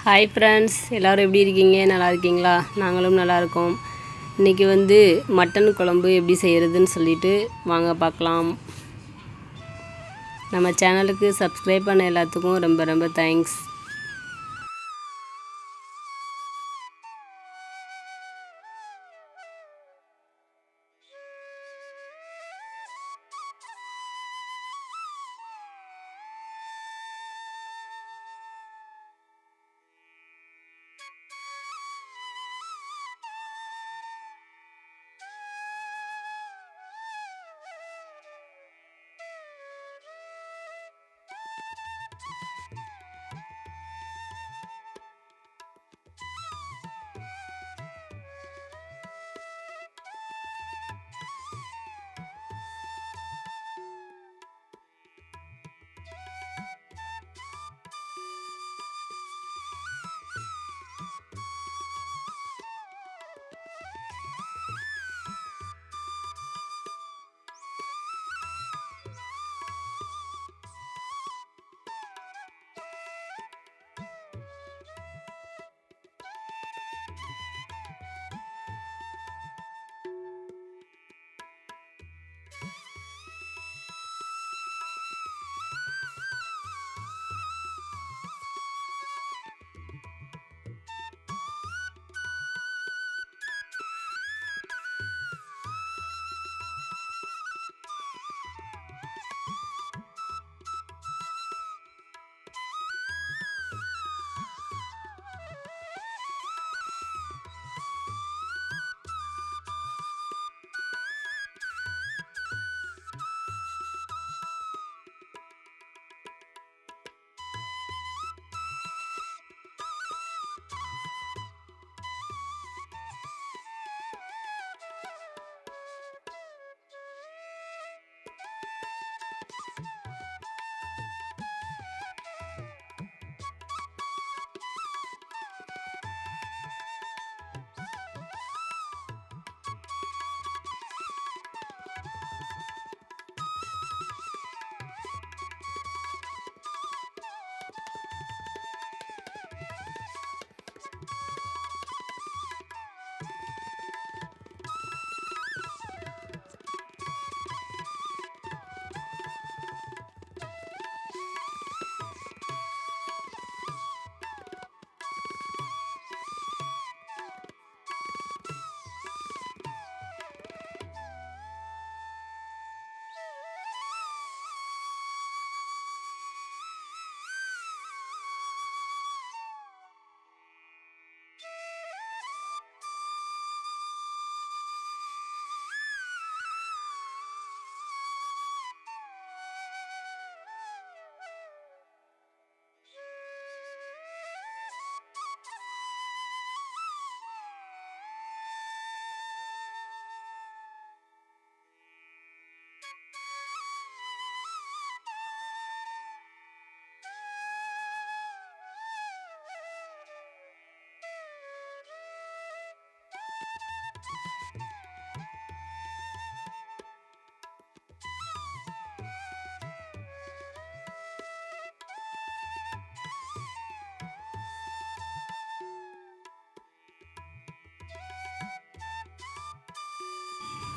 Hi friends, எல்லோரும் எப்படி இருக்கீங்க? நல்லா இருக்கீங்களா? நாங்களும் நல்லா இருக்கோம். இன்றைக்கி மட்டன் குழம்பு எப்படி செய்கிறதுன்னு சொல்லிட்டு வாங்க பார்க்கலாம். நம்ம சேனலுக்கு சப்ஸ்கிரைப் பண்ண எல்லாத்துக்கும் ரொம்ப ரொம்ப தேங்க்ஸ்.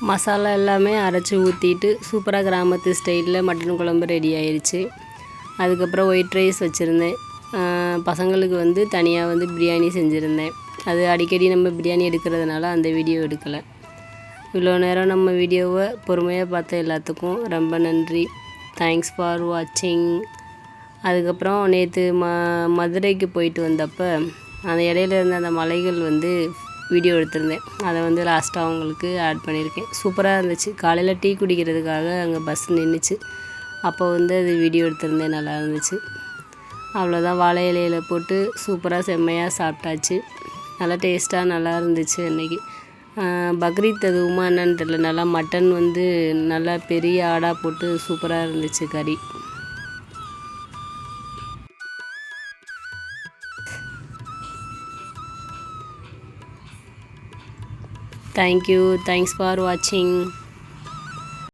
மசாலா எல்லாமே அரைச்சி ஊற்றிட்டு சூப்பராக கிராமத்து ஸ்டைலில் மட்டன் குழம்பு ரெடி ஆயிடுச்சு. அதுக்கப்புறம் ஒயிட் ரைஸ் வச்சுருந்தேன். பசங்களுக்கு தனியாக பிரியாணி செஞ்சுருந்தேன். அது அடிக்கடி நம்ம பிரியாணி எடுக்கிறதுனால அந்த வீடியோ எடுக்கலை. இவ்வளோ நேரம் நம்ம வீடியோவை பொறுமையாக பார்த்த எல்லாத்துக்கும் ரொம்ப நன்றி. தேங்க்ஸ் ஃபார் வாட்சிங். அதுக்கப்புறம் நேற்று மதுரைக்கு போயிட்டு வந்தப்போ அந்த இடையில இருந்த அந்த மலைகள் வீடியோ எடுத்திருந்தேன். அதை லாஸ்ட்டாக அவங்களுக்கு ஆட் பண்ணியிருக்கேன். சூப்பராக இருந்துச்சு. காலையில் டீ குடிக்கிறதுக்காக அங்கே பஸ் நின்றுச்சு. அப்போ அது வீடியோ எடுத்திருந்தேன். நல்லா இருந்துச்சு. அவ்வளோதான், வாழை இலையில் போட்டு சூப்பராக செம்மையாக சாப்பிட்டாச்சு. நல்லா டேஸ்ட்டாக நல்லா இருந்துச்சு. அன்றைக்கி பக்ரீத் எதுவுமா என்னன்னு தெரியல. நல்லா மட்டன் நல்லா பெரிய ஆடாக போட்டு சூப்பராக இருந்துச்சு கறி. Thank you. Thanks for watching.